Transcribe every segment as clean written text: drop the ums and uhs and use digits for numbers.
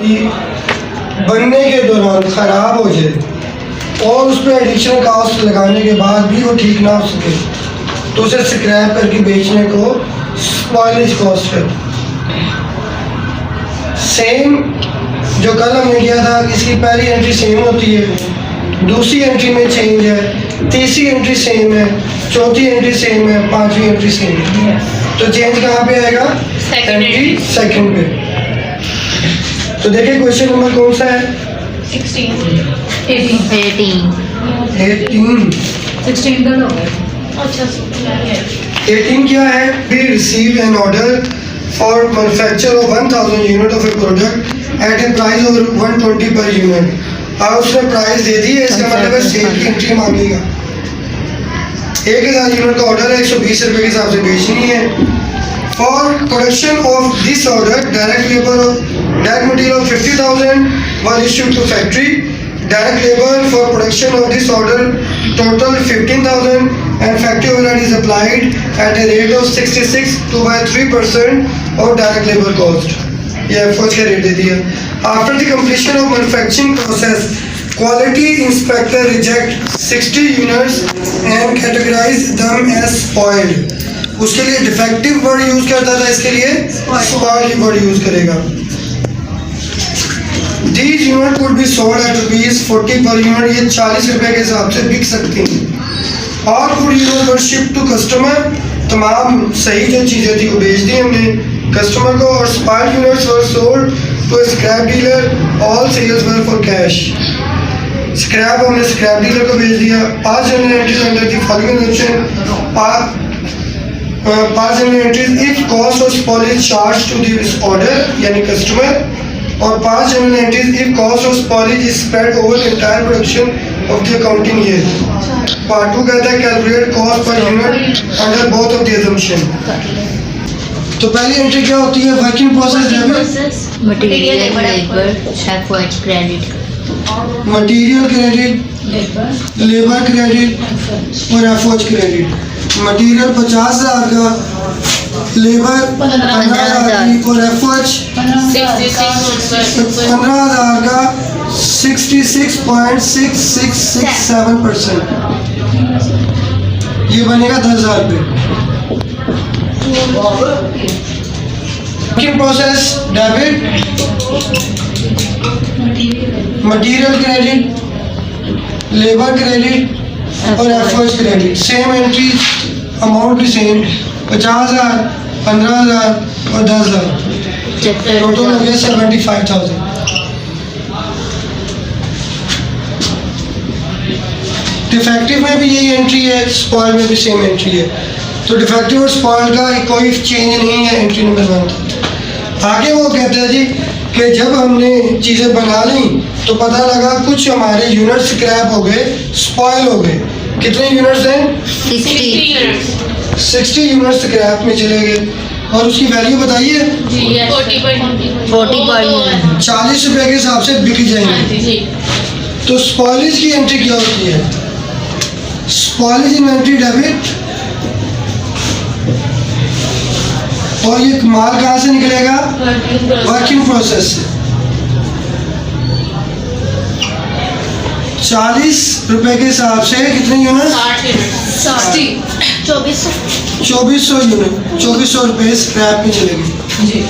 Copy बनने के दौरान ख़राब हो जाए और उस पर एडिशनल कॉस्ट लगाने के बाद भी वो ठीक ना हो सके तो उसे स्क्रैप करके बेचने को स्पॉइलेज कॉस्ट है। सेम जो कल हमने किया था, इसकी पहली एंट्री सेम होती है, दूसरी एंट्री में चेंज है, तीसरी एंट्री सेम है, चौथी एंट्री सेम है, पांचवी एंट्री सेम है। तो चेंज कहाँ पे आएगा? एंट्री सेकंड पे। तो देखिए क्वेश्चन नंबर कौन सा है? 18 क्या है? We receive an order for manufacture of 1000 unit of a product at a price of 120 per unit। अब उसने प्राइस दे दी है, इसका मतलब है सेल की एंट्री मांगेगा। 1000 यूनिट का ऑर्डर है, 120 रुपये के हिसाब से बेचनी है। For production of this order, direct material of 50,000 was issued to factory. Direct labor for production of this order total 15,000 and factory overhead is applied at a rate of 66 to by 3% of direct labor cost। ये effort का rate दे दिया। After the completion of manufacturing process, quality inspector reject 60 units and categorize them as spoiled। उसके लिए defective word use करता था, इसके लिए spoiled word use करेगा। These unit could be sold at ₹40 per unit, ये 40 रुपए के हिसाब से बिक सकती हैं। और good unit were ship to customer, तमाम सही जो चीज़ें थी वो बेच दी हमने कस्टमर को। और spoiled units were sold to scrap dealer, all sales were for cash. Scrap हमने स्क्रैप डीलर को बेच दिया। 5 journal entries under the following condition. 5 journal entries if cost of spoilage charge to this order यानी customer, और 5 journal entries if cost of spoilage is spread over entire production of the accounting year. Part 2 कहता है calculate cost per unit under both of the assumption. तो पहली entry क्या होती है? Working process debit, material labour FOH credit, material credit, labour credit और FOH credit. Material 50,000 का, labour 15,000 की और एफओएच 15,000 का 66.6667%। ये बनेगा 10,000 रुपये। Working process debit, material credit, labour credit और FOH credit. Same entry, amount भी सेम, 50,000, 15,000 और 10,000, टोटल हो गया 75,000। डिफेक्टिव में भी यही एंट्री है, स्पॉइल में भी सेम एंट्री है। तो डिफेक्टिव और स्पॉइल का कोई चेंज नहीं है एंट्री नंबर 1। आगे वो कहते हैं जी कि जब हमने चीज़ें बना ली तो पता लगा कुछ हमारे यूनिट स्क्रैप हो गए, स्पॉइल हो गए। कितने यूनिट्स हैं? 60 यूनिट स्क्रैप में चले गए। और उसकी वैल्यू बताइए? 40 रुपए के हिसाब से बिक जाएंगे। तो स्पॉइलेज की एंट्री क्या होती है? स्पॉइलेज इन्वेंट्री डेबिट, और ये माल कहाँ से निकलेगा? वर्किंग प्रोसेस से। 40 रुपए के हिसाब से कितने यूनिट? 2400 यूनिट, 2400 रुपये स्क्रैप में चलेगी।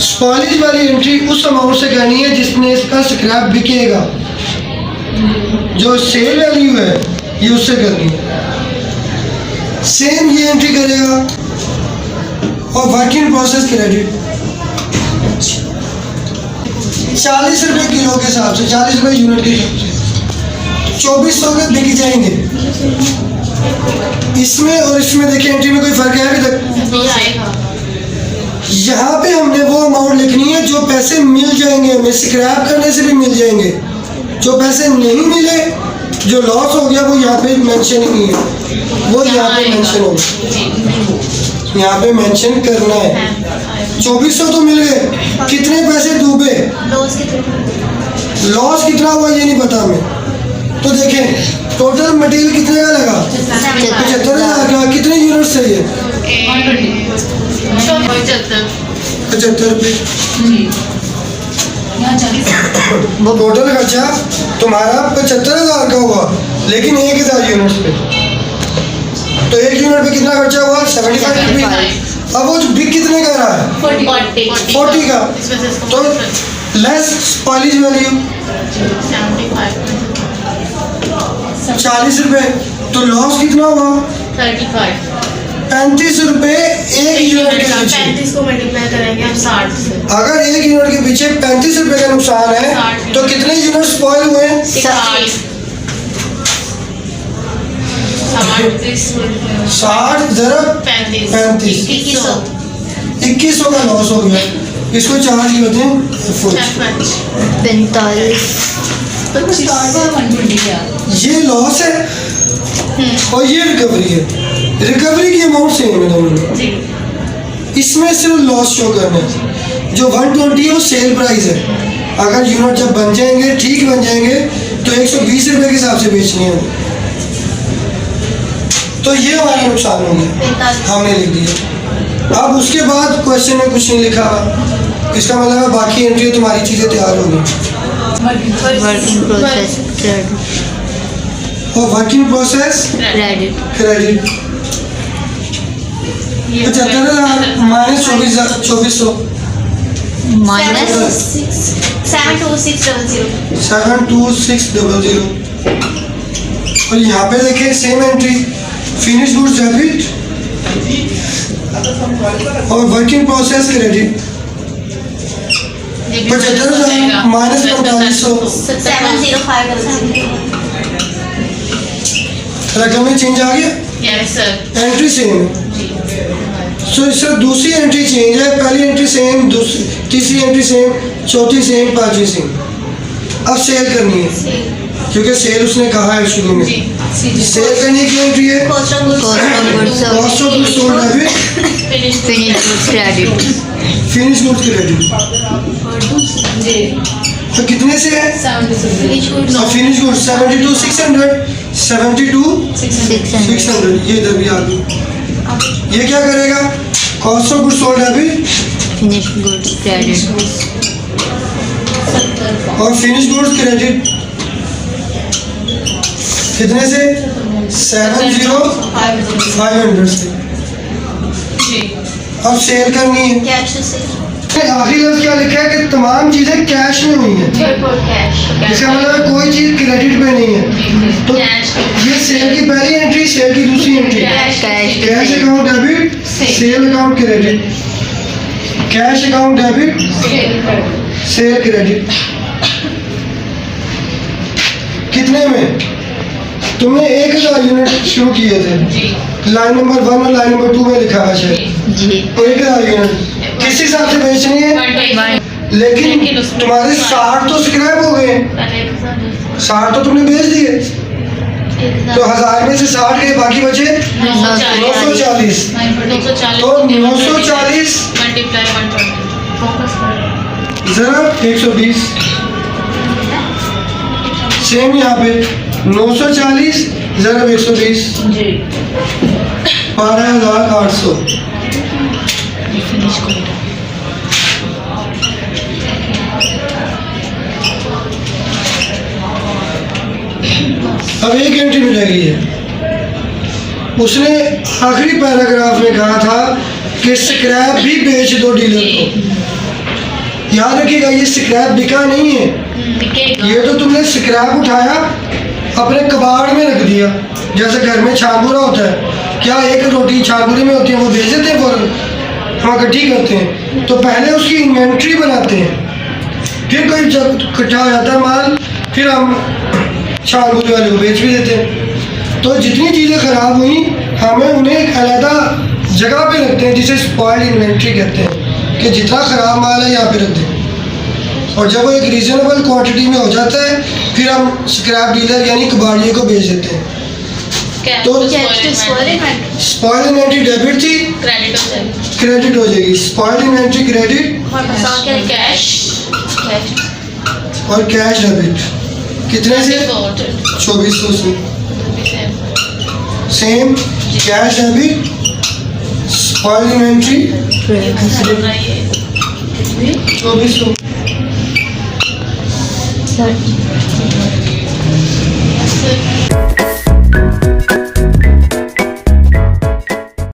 स्पॉइलेज वाली एंट्री उस अमाउंट से करनी है जिसने इसका स्क्रैप बिकेगा। जो सेल वैल्यू है ये उससे करनी है। सेम ये एंट्री करेगा। और वर्किंग प्रोसेस क्रेडिट 40 रुपये किलो के हिसाब से, 40 रुपये यूनिट के हिसाब से 2400 के बिक जाएंगे। इसमें और इसमें देखिए एंट्री में कोई फर्क है अभी तक? यहाँ पे हमने वो अमाउंट लिखनी है जो पैसे मिल जाएंगे हमें, स्क्रैप करने से भी मिल जाएंगे। जो पैसे नहीं मिले, जो लॉस हो गया, वो यहाँ पे मेंशन नहीं है, वो यहाँ पे मेंशन होगा, यहाँ पे मेंशन करना है। 2400 तो मिल गए, कितने पैसे डूबे, लॉस कितना हुआ ये नहीं पता हमें। तो देखें टोटल मटेरियल कितने का लगा? 75,000 का। कितने यूनिट चाहिए? 75 रुपये। वो टोटल खर्चा तुम्हारा 75,000 का हुआ, लेकिन 1,000 यूनिट्स पे, तो 1 यूनिट पे कितना खर्चा हुआ? 75 रुपीज। अब वो बिक कितने का रहा है? 40 का। तो लेस स्पॉइलेज वैल्यू 40 रुपए, तो लॉस कितना हुआ? 35 रुपए एक यूनिट के पीछे। 35 को मल्टीप्लाई करेंगे हम 60 से। अगर एक यूनिट के पीछे 35 रुपए का नुकसान है, 60 तो कितने यूनिट स्पॉइल हुए? 60 60 ज़रब 35, 2100 का लॉस हो गया। इसको चार्ज करते हैं फुल। 45। ये लॉस है और ये रिकवरी है। रिकवरी की अमाउंट सेम है दोनों में। इसमें सिर्फ लॉस शो करना है। जो 120 है वो सेल प्राइस है। अगर यूनिट जब बन जाएंगे, ठीक बन जाएंगे, तो 120 रुपए के हिसाब से बेचनी है। तो ये हमारा नुकसान हो गया, हमने लिख दिया। अब उसके बाद क्वेश्चन में कुछ नहीं लिखा हुआ, इसका मतलब है बाकी एंट्री तुम्हारी चीज़ें तैयार होगी। Working process credit. और working process credit. Credit 75,000 minus 2400 minus 72600। 72600। और यहाँ पे देखें same entry, finish goods debit और वर्किंग प्रोसेस क्रेडिट। 75,000 माइनस 4500। 70500। रकम में चेंज आ गया, yes sir. Entry same. So इससे दूसरी एंट्री चेंज है, पहली एंट्री सेम, तीसरी एंट्री सेम, चौथी सेम, पांचवी सेम। अब सेल करनी है, क्योंकि सेल उसने कहा है शुरू में। सेल करने की एंट्री है cost of goods cost of goods sold debit, finish goods credit. Finish goods credit. तो कितने से है? और फिनिश गुड्स 72,600, 72,600। ये इधर भी आ गई। ये क्या करेगा? Cost of goods sold debit finish goods credit और फिनिश गुड्स क्रेडिट कितने से? 7,500 से। अब सेल करनी है। कैश से। आखिरी लफ्ज क्या लिखा है कि तमाम चीजें कैश में हुई हैं। इसका मतलब है कोई चीज क्रेडिट पे नहीं है। तो ये सेल की पहली एंट्री, सेल की दूसरी entry. Cash account debit, sale account credit. Cash account debit, cell credit. कितने में? तुमने 1,000 यूनिट शुरू किए थे, लाइन नंबर 1 और लाइन नंबर 2 में लिखा है शायद। जी 1,000 यूनिट किस हिसाब से बेचनी है? लेकिन तुम्हारे 60 तो स्क्रैप हो गए, 60 तो तुमने बेच दिए, तो 1000 में से 60 गए, बाकी बचे 940। तो 940 मल्टीप्लाई 120। जरा 120 सेम यहाँ पे 940 जरा 120 12,800। अब एक एंट्री मिल रही है। उसने आखिरी पैराग्राफ में कहा था कि स्क्रैप भी बेच दो डीलर को। याद रखिएगा, ये स्क्रैप बिका नहीं है, ये तो तुमने स्क्रैप उठाया अपने कबाड़ में रख दिया। जैसे घर में छागुरा होता है, क्या एक रोटी छागुरे में होती है, वो बेच देते हैं फौरन, हम इकट्ठी करते हैं। तो पहले उसकी इन्वेंट्री बनाते हैं, फिर कोई जब इकट्ठा हो जाता है माल, फिर हम छागुरे वाले को बेच भी देते हैं। तो जितनी चीज़ें ख़राब हुई, हमें उन्हें एक अलहदा जगह पे रखते हैं, जिसे स्पॉइल्ड इन्वेंट्री कहते हैं, कि जितना ख़राब माल है यहाँ पे रख दें। और जब वो एक रीजनेबल क्वांटिटी में हो जाता है, फिर हम स्क्रैप डीलर यानी कबाड़िए को बेच देते हैं। तो स्पॉइल्ड इन्वेंट्री डेबिट थी, क्रेडिट हो जाएगी। स्पॉइल्ड इन्वेंट्री क्रेडिट और कैश डेबिट। कितने से? 2400 से। Same cash debit, spoiled inventory 2400। Sir